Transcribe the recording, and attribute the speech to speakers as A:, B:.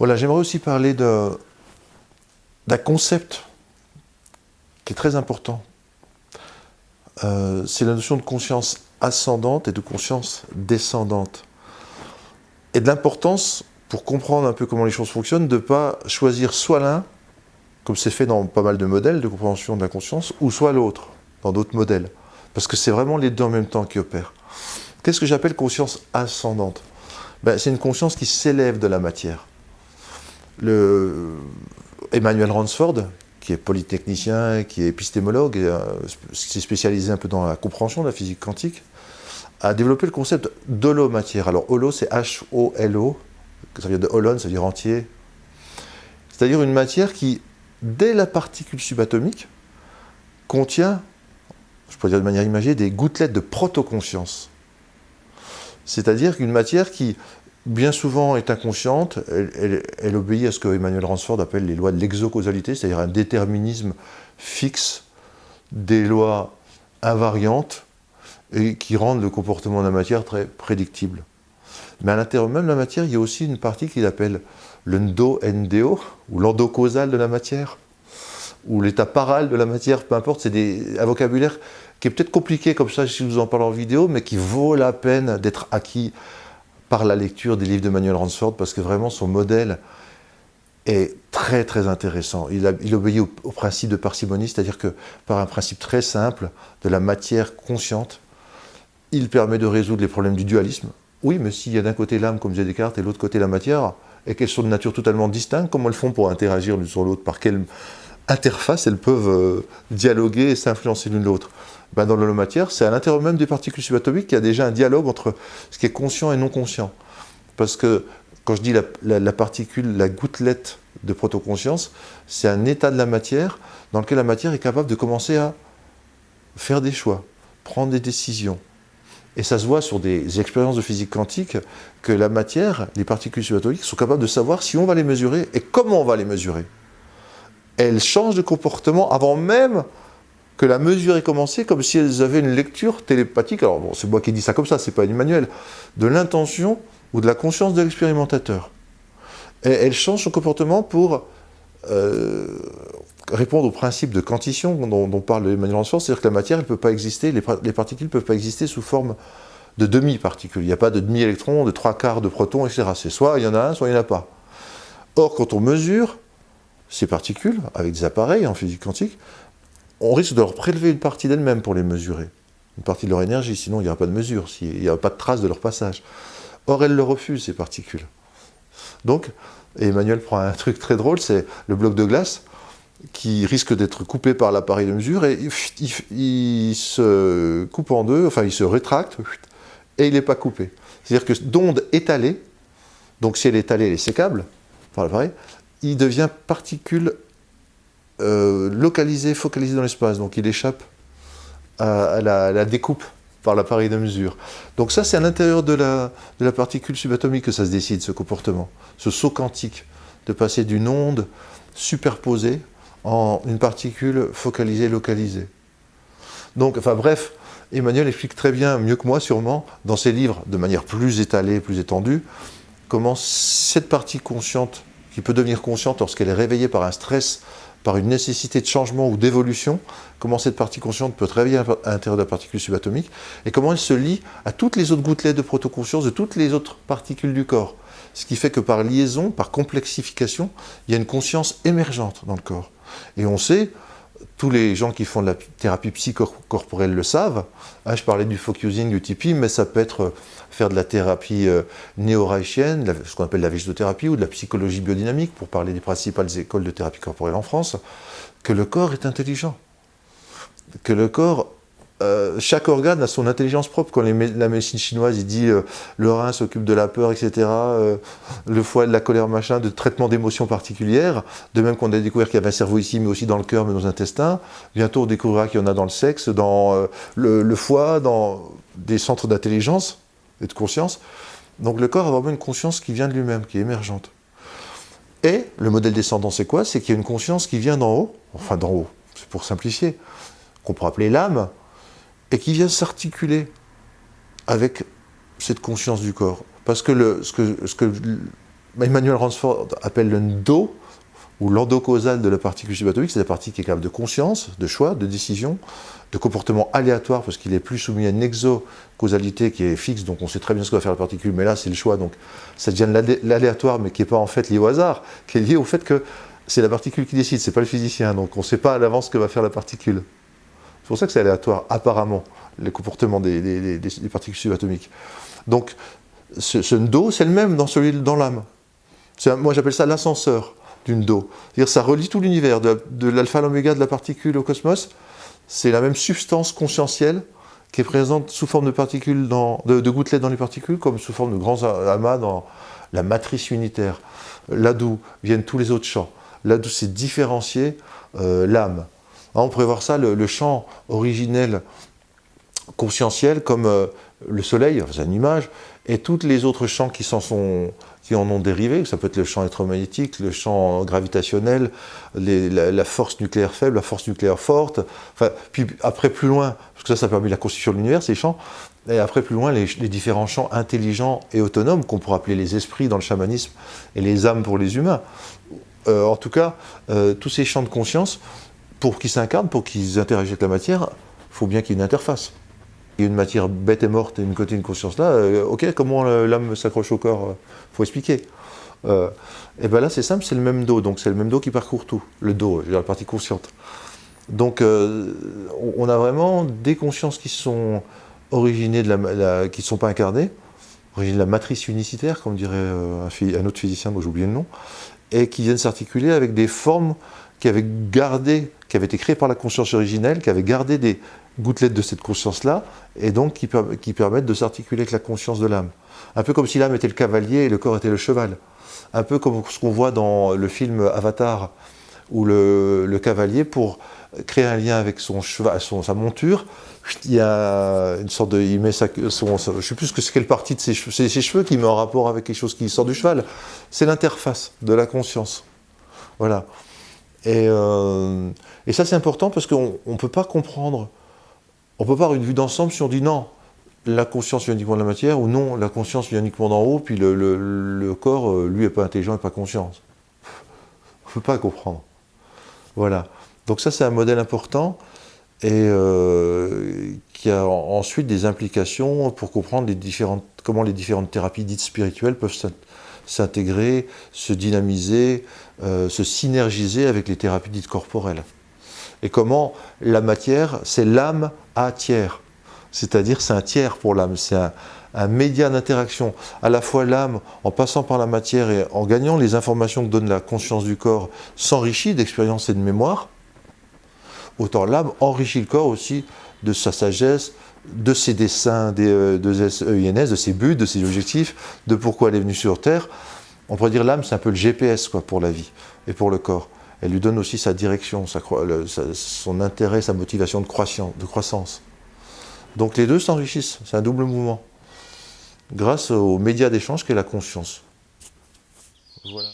A: Voilà, j'aimerais aussi parler d'un concept qui est très important. C'est la notion de conscience ascendante et de conscience descendante. Et de l'importance, pour comprendre un peu comment les choses fonctionnent, de ne pas choisir soit l'un, comme c'est fait dans pas mal de modèles de compréhension de la conscience, ou soit l'autre, dans d'autres modèles. Parce que c'est vraiment les deux en même temps qui opèrent. Qu'est-ce que j'appelle conscience ascendante? C'est une conscience qui s'élève de la matière. Emmanuel Ransford, qui est polytechnicien, qui est épistémologue, qui s'est spécialisé un peu dans la compréhension de la physique quantique, a développé le concept d'holomatière. Alors holo, c'est H-O-L-O, ça vient de holon, ça veut dire entier. C'est-à-dire une matière qui, dès la particule subatomique, contient, je pourrais dire de manière imagée, des gouttelettes de protoconscience. C'est-à-dire qu'une matière qui, bien souvent, est inconsciente, elle obéit à ce que Emmanuel Ransford appelle les lois de l'exocausalité, c'est-à-dire un déterminisme fixe, des lois invariantes, et qui rendent le comportement de la matière très prédictible. Mais à l'intérieur même de la matière, il y a aussi une partie qu'il appelle le ndo-NDO, ou l'endocausal de la matière, ou l'état paral de la matière, peu importe, c'est un vocabulaire qui est peut-être compliqué comme ça, si je vous en parle en vidéo, mais qui vaut la peine d'être acquis par la lecture des livres d'Emmanuel Ransford, parce que vraiment son modèle est très très intéressant. Il obéit au principe de parcimonie, c'est-à-dire que par un principe très simple de la matière consciente, il permet de résoudre les problèmes du dualisme. Oui, mais s'il y a d'un côté l'âme, comme disait Descartes, et de l'autre côté la matière, et qu'elles sont de nature totalement distincte, comment elles font pour interagir l'une sur l'autre? Par quelle interface elles peuvent dialoguer et s'influencer l'une l'autre? Dans l'holomatière, c'est à l'intérieur même des particules subatomiques qu'il y a déjà un dialogue entre ce qui est conscient et non conscient. Parce que quand je dis la particule, la gouttelette de protoconscience, c'est un état de la matière dans lequel la matière est capable de commencer à faire des choix, prendre des décisions. Et ça se voit sur des expériences de physique quantique que la matière, les particules subatomiques, sont capables de savoir si on va les mesurer et comment on va les mesurer. Elles changent de comportement avant même que la mesure ait commencé, comme si elles avaient une lecture télépathique. Alors bon, c'est moi qui dis ça comme ça, c'est pas Emmanuel, de l'intention ou de la conscience de l'expérimentateur. Et elles changent son comportement pour répondre au principe de quantition dont parle Emmanuel Ransford, c'est-à-dire que la matière, elle peut pas exister, les particules ne peuvent pas exister sous forme de demi-particules. Il n'y a pas de demi-électrons, de trois quarts de protons, etc. C'est soit il y en a un, soit il n'y en a pas. Or, quand on mesure ces particules, avec des appareils en physique quantique, on risque de leur prélever une partie d'elles-mêmes pour les mesurer. Une partie de leur énergie, sinon il n'y aura pas de mesure, il n'y aura pas de trace de leur passage. Or, elles le refusent, ces particules. Donc, Emmanuel prend un truc très drôle, c'est le bloc de glace, qui risque d'être coupé par l'appareil de mesure, et il se coupe en deux, enfin il se rétracte, et il n'est pas coupé. C'est-à-dire que d'onde étalée, donc si elle est étalée, elle est sécable par l'appareil, il devient particule localisée, focalisée dans l'espace, donc il échappe à la découpe par l'appareil de mesure. Donc ça, c'est à l'intérieur de la particule subatomique que ça se décide, ce comportement, ce saut quantique, de passer d'une onde superposée en une particule focalisée, localisée. Donc, enfin bref, Emmanuel explique très bien, mieux que moi sûrement, dans ses livres, de manière plus étalée, plus étendue, comment cette partie consciente, qui peut devenir consciente lorsqu'elle est réveillée par un stress, par une nécessité de changement ou d'évolution, comment cette partie consciente peut travailler à l'intérieur de la particule subatomique, et comment elle se lie à toutes les autres gouttelettes de protoconscience de toutes les autres particules du corps. Ce qui fait que par liaison, par complexification, il y a une conscience émergente dans le corps. Et on sait, tous les gens qui font de la thérapie psychocorporelle le savent, je parlais du focusing, du TIPI, mais ça peut être faire de la thérapie néo-reichienne, ce qu'on appelle la végétothérapie, ou de la psychologie biodynamique, pour parler des principales écoles de thérapie corporelle en France, que le corps est intelligent. Que le corps, chaque organe a son intelligence propre. Quand la médecine chinoise, il dit le rein s'occupe de la peur, etc., le foie de la colère, machin, de traitement d'émotions particulières, de même qu'on a découvert qu'il y avait un cerveau ici, mais aussi dans le cœur, mais dans les intestins. Bientôt, on découvrira qu'il y en a dans le sexe, dans le foie, dans des centres d'intelligence et de conscience. Donc le corps a vraiment une conscience qui vient de lui-même, qui est émergente. Et le modèle descendant, c'est quoi? C'est qu'il y a une conscience qui vient d'en haut, enfin d'en haut, c'est pour simplifier, qu'on pourrait appeler l'âme, et qui vient s'articuler avec cette conscience du corps. Parce que ce que Emmanuel Ransford appelle le ndo, ou l'endocausal de la particule subatomique, c'est la partie qui est capable de conscience, de choix, de décision, de comportement aléatoire, parce qu'il est plus soumis à une exocausalité qui est fixe, donc on sait très bien ce que va faire la particule, mais là c'est le choix, donc ça devient de l'aléatoire, mais qui n'est pas en fait lié au hasard, qui est lié au fait que c'est la particule qui décide, c'est pas le physicien, donc on ne sait pas à l'avance ce que va faire la particule. C'est pour ça que c'est aléatoire, apparemment, le comportement des particules subatomiques. Donc ce ndo, c'est le même dans l'âme. Moi j'appelle ça l'ascenseur d'une do. C'est-à-dire ça relie tout l'univers, de l'alpha à l'oméga de la particule au cosmos. C'est la même substance conscientielle qui est présente sous forme de particules, de gouttelettes dans les particules, comme sous forme de grands amas dans la matrice unitaire. Là d'où viennent tous les autres champs. Là d'où c'est différencié l'âme. On pourrait voir ça, le champ originel conscientiel, comme le soleil, c'est une image, et tous les autres champs qui en ont dérivé, ça peut être le champ électromagnétique, le champ gravitationnel, la force nucléaire faible, la force nucléaire forte, enfin, puis après plus loin, parce que ça a permis la constitution de l'univers, ces champs, et après plus loin, les différents champs intelligents et autonomes, qu'on pourrait appeler les esprits dans le chamanisme, et les âmes pour les humains. En tout cas, tous ces champs de conscience, pour qu'ils s'incarnent, pour qu'ils interagissent avec la matière, il faut bien qu'il y ait une interface. Il y a une matière bête et morte et une conscience là, ok, comment l'âme s'accroche au corps, faut expliquer. Et bien là c'est simple, c'est le même dos, donc c'est le même dos qui parcourt tout, le dos, la partie consciente. Donc on a vraiment des consciences qui sont originées qui ne sont pas incarnées, originées de la matrice unicitaire, comme dirait un autre physicien dont j'ai oublié le nom, et qui viennent s'articuler avec des formes qui avaient été créées par la conscience originelle, qui avaient gardé des gouttelettes de cette conscience-là, et donc qui permettent de s'articuler avec la conscience de l'âme. Un peu comme si l'âme était le cavalier et le corps était le cheval. Un peu comme ce qu'on voit dans le film Avatar, où le cavalier, pour créer un lien avec son cheval, sa monture, il y a une sorte de... Il met je ne sais plus quelle partie de ses cheveux qui met en rapport avec quelque chose qui sort du cheval. C'est l'interface de la conscience. Voilà. Et ça c'est important parce qu'on ne peut pas comprendre. On ne peut pas avoir une vue d'ensemble si on dit non, la conscience vient uniquement de la matière, ou non, la conscience vient uniquement d'en haut, puis le corps, lui, n'est pas intelligent et pas conscient. On ne peut pas comprendre. Voilà. Donc ça, c'est un modèle important, et qui a ensuite des implications pour comprendre comment les différentes thérapies dites spirituelles peuvent s'intégrer, se dynamiser, se synergiser avec les thérapies dites corporelles. Et comment la matière, c'est l'âme à tiers. C'est-à-dire c'est un tiers pour l'âme, c'est un média d'interaction. À la fois l'âme, en passant par la matière et en gagnant les informations que donne la conscience du corps, s'enrichit d'expérience et de mémoire. Autant l'âme enrichit le corps aussi de sa sagesse, de ses desseins, de SEINS, de ses buts, de ses objectifs, de pourquoi elle est venue sur Terre. On pourrait dire l'âme, c'est un peu le GPS pour la vie et pour le corps. Elle lui donne aussi sa direction, son intérêt, sa motivation de croissance. Donc les deux s'enrichissent, c'est un double mouvement, grâce au média d'échange qu'est la conscience. Voilà.